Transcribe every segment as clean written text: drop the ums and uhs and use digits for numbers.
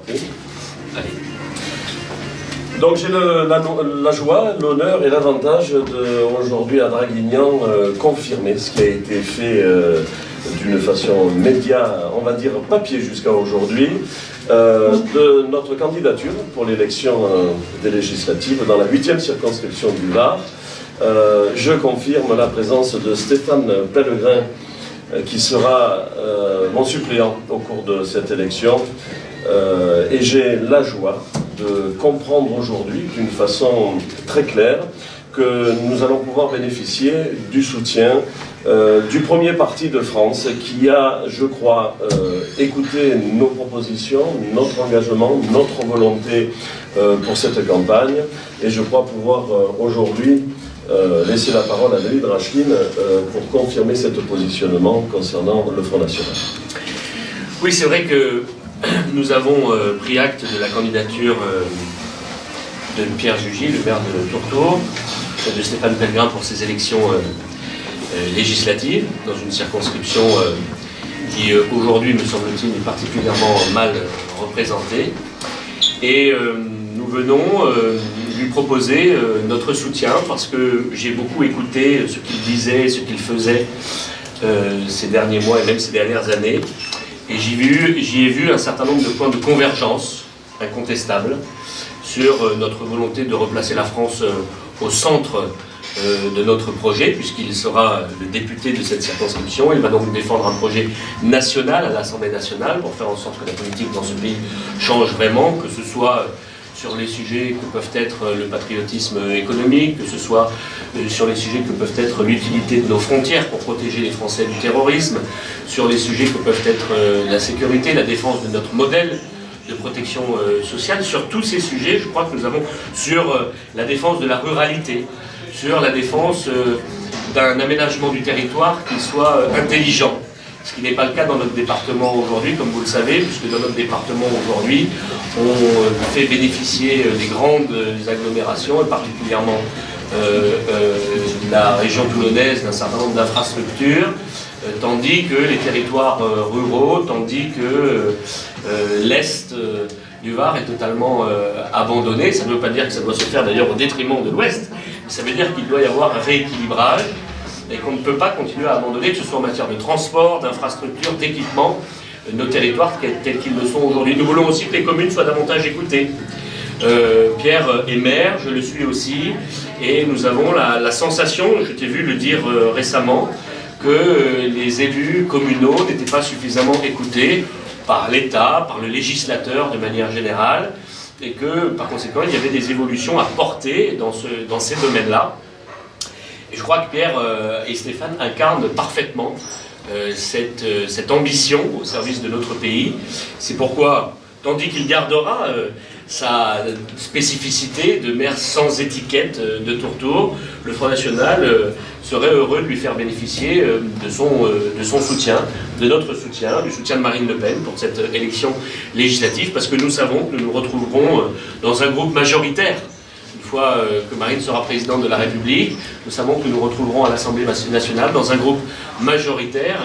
Oui. Allez. Donc j'ai la joie, l'honneur et l'avantage d'aujourd'hui à Draguignan confirmer ce qui a été fait d'une façon média, on va dire papier jusqu'à aujourd'hui, de notre candidature pour l'élection des législatives dans la 8e circonscription du Var. Je confirme la présence de Stéphane Pellegrin qui sera mon suppléant au cours de cette élection. Et j'ai la joie de comprendre aujourd'hui d'une façon très claire que nous allons pouvoir bénéficier du soutien du premier parti de France qui a, je crois, écouté nos propositions, notre engagement, notre volonté pour cette campagne. Et je crois pouvoir aujourd'hui laisser la parole à David Rachline pour confirmer ce positionnement concernant le Front National. Oui, c'est vrai que nous avons pris acte de la candidature de Pierre Jugy, le maire de Tourtour, de Stéphane Pellegrin pour ces élections législatives, dans une circonscription qui aujourd'hui, me semble-t-il, est particulièrement mal représentée. Et nous venons lui proposer notre soutien parce que j'ai beaucoup écouté ce qu'il disait, ce qu'il faisait ces derniers mois et même ces dernières années. Et j'y ai vu un certain nombre de points de convergence incontestables sur notre volonté de replacer la France au centre de notre projet, puisqu'il sera le député de cette circonscription. Il va donc défendre un projet national à l'Assemblée nationale pour faire en sorte que la politique dans ce pays change vraiment, que ce soit sur les sujets que peuvent être le patriotisme économique, que ce soit sur les sujets que peuvent être l'utilité de nos frontières pour protéger les Français du terrorisme, sur les sujets que peuvent être la sécurité, la défense de notre modèle de protection sociale. Sur tous ces sujets, je crois que nous avons sur la défense de la ruralité, sur la défense d'un aménagement du territoire qui soit intelligent. Ce qui n'est pas le cas dans notre département aujourd'hui, comme vous le savez, puisque dans notre département aujourd'hui, on fait bénéficier des grandes agglomérations, et particulièrement la région toulonnaise d'un certain nombre d'infrastructures, tandis que les territoires ruraux, tandis que l'Est du Var est totalement abandonné. Ça ne veut pas dire que ça doit se faire d'ailleurs au détriment de l'Ouest, mais ça veut dire qu'il doit y avoir un rééquilibrage et qu'on ne peut pas continuer à abandonner, que ce soit en matière de transport, d'infrastructure, d'équipement, nos territoires tels qu'ils le sont aujourd'hui. Nous voulons aussi que les communes soient davantage écoutées. Pierre est maire, je le suis aussi, et nous avons la sensation, je t'ai vu le dire récemment, que les élus communaux n'étaient pas suffisamment écoutés par l'État, par le législateur de manière générale, et que par conséquent il y avait des évolutions à porter dans ces domaines-là. Et je crois que Pierre et Stéphane incarnent parfaitement cette ambition au service de notre pays. C'est pourquoi, tandis qu'il gardera sa spécificité de maire sans étiquette de Tourtour, le Front National serait heureux de lui faire bénéficier de son soutien, de notre soutien, du soutien de Marine Le Pen pour cette élection législative, parce que nous savons que nous nous retrouverons dans un groupe majoritaire. Une fois que Marine sera présidente de la République, nous savons que nous nous retrouverons à l'Assemblée nationale dans un groupe majoritaire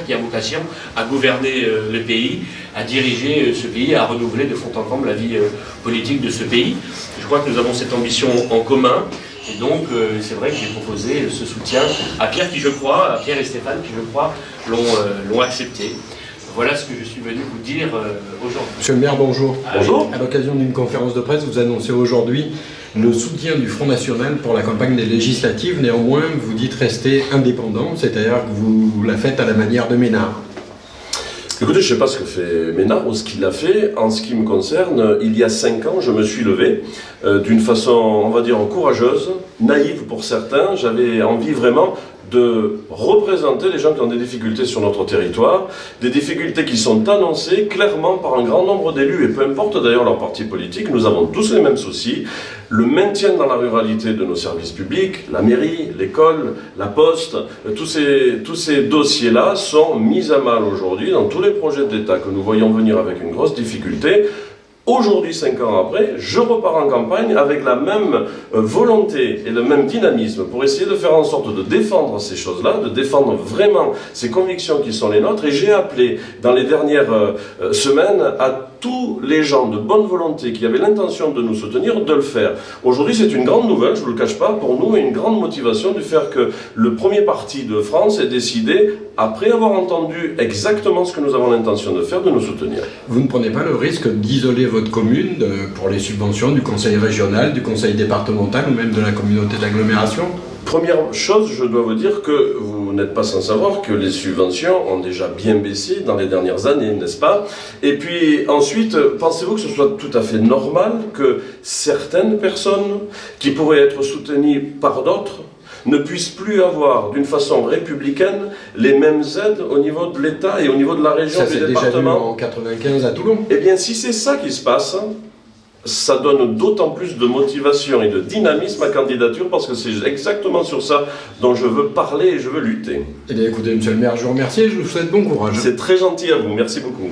qui a vocation à gouverner le pays, à diriger ce pays, à renouveler de fond en comble la vie politique de ce pays. Je crois que nous avons cette ambition en commun, et donc c'est vrai que j'ai proposé ce soutien à Pierre et Stéphane qui, je crois, l'ont accepté. Voilà ce que je suis venu vous dire aujourd'hui. Monsieur le maire, bonjour. Bonjour. À l'occasion d'une conférence de presse, vous annoncez aujourd'hui le soutien du Front National pour la campagne des législatives. Néanmoins, vous dites rester indépendant, c'est-à-dire que vous la faites à la manière de Ménard. Écoutez, je ne sais pas ce que fait Ménard ou ce qu'il a fait. En ce qui me concerne, il y a 5 ans, je me suis levé d'une façon, on va dire, courageuse, naïve pour certains. J'avais envie vraiment de représenter les gens qui ont des difficultés sur notre territoire, des difficultés qui sont annoncées clairement par un grand nombre d'élus, et peu importe d'ailleurs leur parti politique, nous avons tous les mêmes soucis. Le maintien dans la ruralité de nos services publics, la mairie, l'école, la poste, tous ces dossiers-là sont mis à mal aujourd'hui dans tous les projets de l'État que nous voyons venir avec une grosse difficulté. Aujourd'hui, 5 ans après, je repars en campagne avec la même volonté et le même dynamisme pour essayer de faire en sorte de défendre ces choses-là, de défendre vraiment ces convictions qui sont les nôtres. Et j'ai appelé dans les dernières semaines à tous les gens de bonne volonté qui avaient l'intention de nous soutenir, de le faire. Aujourd'hui, c'est une grande nouvelle, je ne vous le cache pas, pour nous, et une grande motivation de faire que le premier parti de France ait décidé, après avoir entendu exactement ce que nous avons l'intention de faire, de nous soutenir. Vous ne prenez pas le risque d'isoler votre commune pour les subventions du conseil régional, du conseil départemental ou même de la communauté d'agglomération ? Première chose, je dois vous dire que vous n'êtes pas sans savoir que les subventions ont déjà bien baissé dans les dernières années, n'est-ce pas? Et puis ensuite, pensez-vous que ce soit tout à fait normal que certaines personnes qui pourraient être soutenues par d'autres ne puissent plus avoir, d'une façon républicaine, les mêmes aides au niveau de l'État et au niveau de la région, ça, du c'est département? déjà vu en 95 à Toulon. Eh bien, si c'est ça qui se passe, ça donne d'autant plus de motivation et de dynamisme à candidature, parce que c'est exactement sur ça dont je veux parler et je veux lutter. Eh bien, écoutez, monsieur le maire, je vous remercie et je vous souhaite bon courage. C'est très gentil à vous, merci beaucoup.